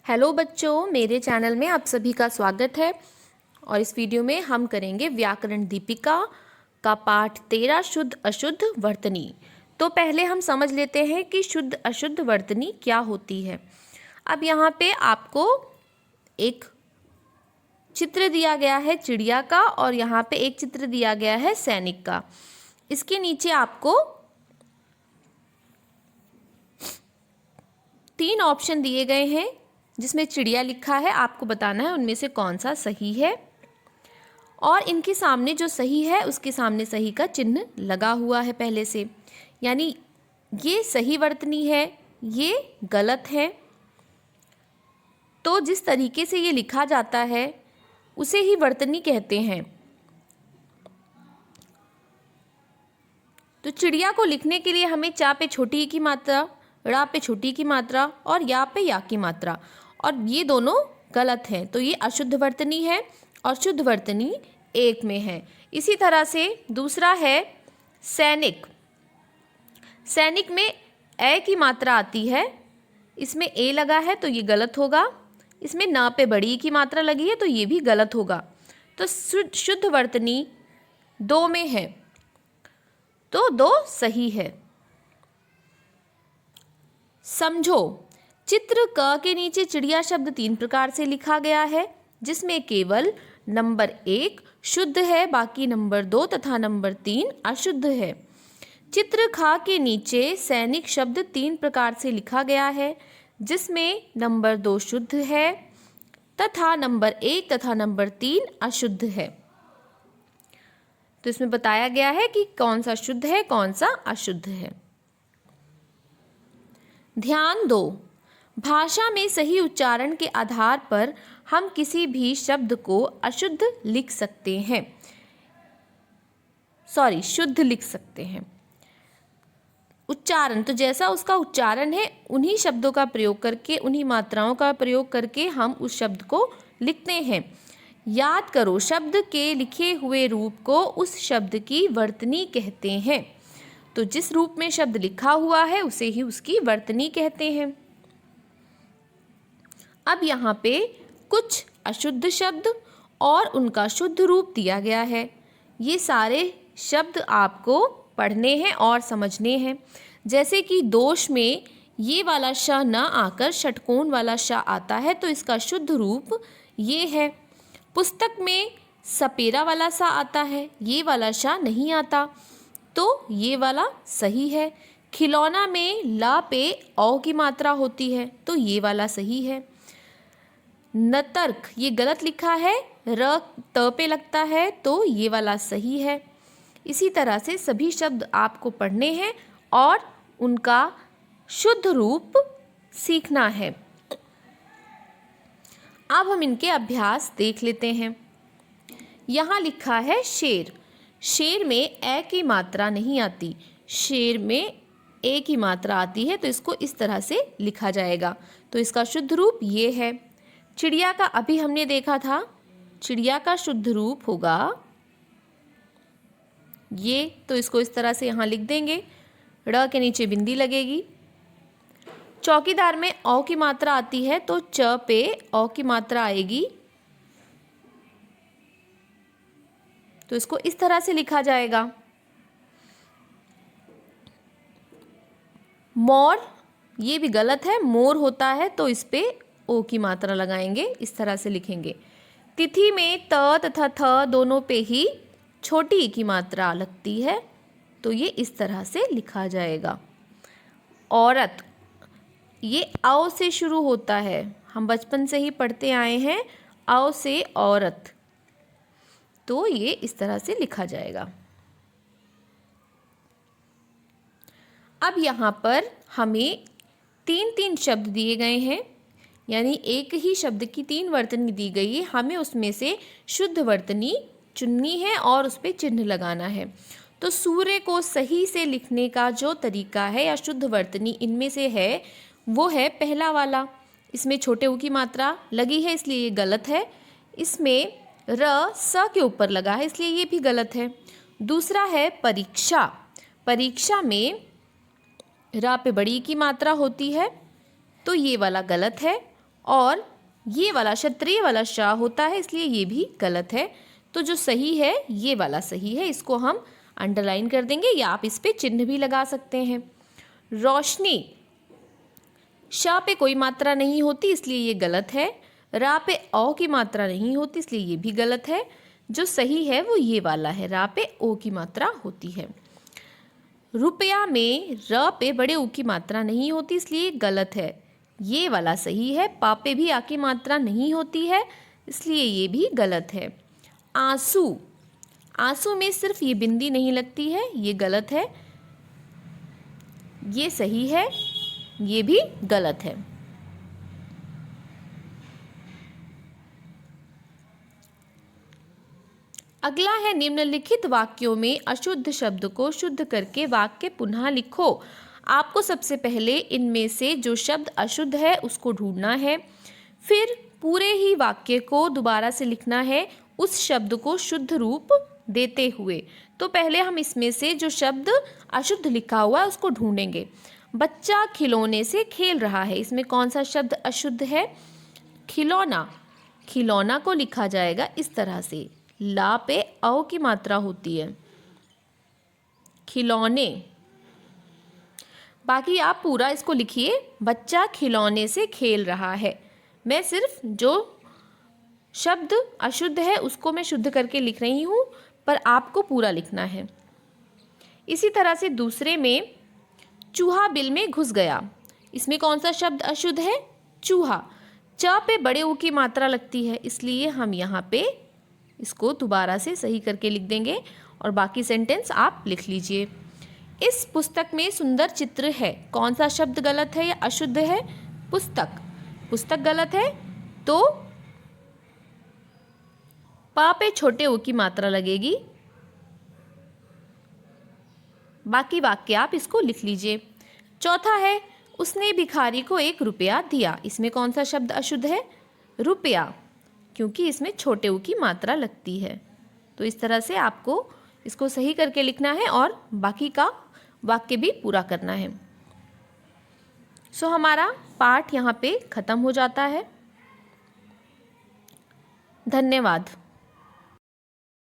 Hello बच्चों, मेरे channel में आप सभी का स्वागत है। और इस वीडियो में हम करेंगे व्याकरण दीपिका का पाठ 13 शुद्ध अशुद्ध वर्तनी। तो पहले हम समझ लेते हैं कि शुद्ध अशुद्ध वर्तनी क्या होती है। अब यहाँ पे आपको एक चित्र दिया गया है चिड़िया का और यहाँ पे एक चित्र दिया गया है सैनिक का। इसके नीचे आपको 3 ऑप्शन दिए गए हैं जिसमें चिड़िया लिखा है। आपको बताना है उनमें से कौन सा सही है और इनके सामने जो सही है उसके सामने सही का चिन्ह लगा हुआ है पहले से, यानी ये सही वर्तनी है, ये गलत है। तो जिस तरीके से ये लिखा जाता है उसे ही वर्तनी कहते हैं। तो चिड़िया को लिखने के लिए हमें चा पे छोटी की मात्रा, ड़ा पे छोटी की मात्रा और या पे या की मात्रा, और ये दोनों गलत हैं, तो ये अशुद्ध वर्तनी है और शुद्ध वर्तनी एक में है। इसी तरह से दूसरा है सैनिक। सैनिक में ए की मात्रा आती है, इसमें ए लगा है तो ये गलत होगा। इसमें न पे बड़ी की मात्रा लगी है तो ये भी गलत होगा। तो शुद्ध वर्तनी 2 में है, तो 2 सही है। समझो, चित्र क के नीचे चिड़िया शब्द 3 प्रकार से लिखा गया है, जिसमें केवल नंबर 1 शुद्ध है, बाकी नंबर 2 तथा नंबर 3 अशुद्ध है। चित्र खा के नीचे सैनिक शब्द 3 प्रकार से लिखा गया है, जिसमें नंबर 2 शुद्ध है तथा नंबर 1 तथा नंबर 3 अशुद्ध है। तो इसमें बताया गया है कि कौन सा शुद्ध है कौन सा अशुद्ध है। ध्यान दो, भाषा में सही उच्चारण के आधार पर हम किसी भी शब्द को अशुद्ध लिख सकते हैं, शुद्ध लिख सकते हैं। उच्चारण, तो जैसा उसका उच्चारण है उन्हीं शब्दों का प्रयोग करके, उन्हीं मात्राओं का प्रयोग करके हम उस शब्द को लिखते हैं। याद करो, शब्द के लिखे हुए रूप को उस शब्द की वर्तनी कहते हैं। तो जिस रूप में शब्द लिखा हुआ है उसे ही उसकी वर्तनी कहते हैं। अब यहाँ पे कुछ अशुद्ध शब्द और उनका शुद्ध रूप दिया गया है। ये सारे शब्द आपको पढ़ने हैं और समझने हैं। जैसे कि दोष में ये वाला श न आकर षटकोण वाला श आता है, तो इसका शुद्ध रूप ये है। पुस्तक में सपेरा वाला सा आता है, ये वाला श नहीं आता, तो ये वाला सही है। खिलौना में ला पे औ की मात्रा होती है, तो ये वाला सही है। नतर्क ये गलत लिखा है, र त पे लगता है, तो ये वाला सही है। इसी तरह से सभी शब्द आपको पढ़ने हैं और उनका शुद्ध रूप सीखना है। अब हम इनके अभ्यास देख लेते हैं। यहाँ लिखा है शेर। शेर में ए की मात्रा नहीं आती, शेर में ए की मात्रा आती है, तो इसको इस तरह से लिखा जाएगा। तो इसका शुद्ध रूप ये है। चिड़िया का अभी हमने देखा था, चिड़िया का शुद्ध रूप होगा ये, तो इसको इस तरह से यहाँ लिख देंगे, ड़ के नीचे बिंदी लगेगी। चौकीदार में औ की मात्रा आती है, तो च पे औ की मात्रा आएगी, तो इसको इस तरह से लिखा जाएगा। मोर ये भी गलत है, मोर होता है, तो इस पे ओ की मात्रा लगाएंगे, इस तरह से लिखेंगे। तिथि में त तथा थ दोनों पे ही छोटी ई की मात्रा लगती है, तो ये इस तरह से लिखा जाएगा। औरत ये औ से शुरू होता है, हम बचपन से ही पढ़ते आए हैं औ से औरत, तो ये इस तरह से लिखा जाएगा। अब यहाँ पर हमें 3-3 शब्द दिए गए हैं, यानी एक ही शब्द की 3 वर्तनी दी गई है। हमें उसमें से शुद्ध वर्तनी चुननी है और उस पर चिन्ह लगाना है। तो सूर्य को सही से लिखने का जो तरीका है या शुद्ध वर्तनी इनमें से है, वो है पहला वाला। इसमें छोटे ऊ की मात्रा लगी है, इसलिए ये गलत है। इसमें र स के ऊपर लगा है, इसलिए ये भी गलत है। दूसरा है परीक्षा। परीक्षा में रा पे बड़ी की मात्रा होती है, तो ये वाला गलत है। और ये वाला क्षत्रिय वाला श होता है, इसलिए ये भी गलत है। तो जो सही है ये वाला सही है, इसको हम अंडरलाइन कर देंगे या आप इस पे चिन्ह भी लगा सकते हैं। रोशनी, श पे कोई मात्रा नहीं होती इसलिए ये गलत है। रा पे औ की मात्रा नहीं होती इसलिए ये भी गलत है। जो सही है वो ये वाला है, रा पे ओ की मात्रा होती है। रुपया में र पे बड़े ऊ की मात्रा नहीं होती इसलिए गलत है, ये वाला सही है। पा पे भी आ की मात्रा नहीं होती है इसलिए ये भी गलत है। आंसू, आंसू में सिर्फ ये बिंदी नहीं लगती है, ये गलत है। ये सही है, ये भी गलत है। अगला है निम्नलिखित वाक्यों में अशुद्ध शब्द को शुद्ध करके वाक्य पुनः लिखो। आपको सबसे पहले इनमें से जो शब्द अशुद्ध है उसको ढूंढना है, फिर पूरे ही वाक्य को दोबारा से लिखना है उस शब्द को शुद्ध रूप देते हुए। तो पहले हम इसमें से जो शब्द अशुद्ध लिखा हुआ है उसको ढूंढेंगे। बच्चा खिलौने से खेल रहा है, इसमें कौन सा शब्द अशुद्ध है? खिलौना। खिलौना को लिखा जाएगा इस तरह से, ला पे औ की मात्रा होती है, खिलौने। बाकी आप पूरा इसको लिखिए, बच्चा खिलौने से खेल रहा है। मैं सिर्फ जो शब्द अशुद्ध है उसको मैं शुद्ध करके लिख रही हूँ, पर आपको पूरा लिखना है। इसी तरह से दूसरे में, चूहा बिल में घुस गया, इसमें कौन सा शब्द अशुद्ध है? चूहा। च पे बड़े ऊ की मात्रा लगती है इसलिए हम यहाँ पे इसको दोबारा से सही करके लिख देंगे और बाकी सेंटेंस आप लिख लीजिए। इस पुस्तक में सुंदर चित्र है, कौन सा शब्द गलत है या अशुद्ध है? पुस्तक। पुस्तक गलत है तो पा पे छोटे ऊ की मात्रा लगेगी। बाकी वाक्य आप इसको लिख लीजिए। चौथा है, उसने भिखारी को 1 रुपया दिया, इसमें कौन सा शब्द अशुद्ध है? रुपया, क्योंकि इसमें छोटे ऊ की मात्रा लगती है। तो इस तरह से आपको इसको सही करके लिखना है और बाकी का वाक्य भी पूरा करना है। सो हमारा पाठ यहाँ पे ख़त्म हो जाता है। धन्यवाद।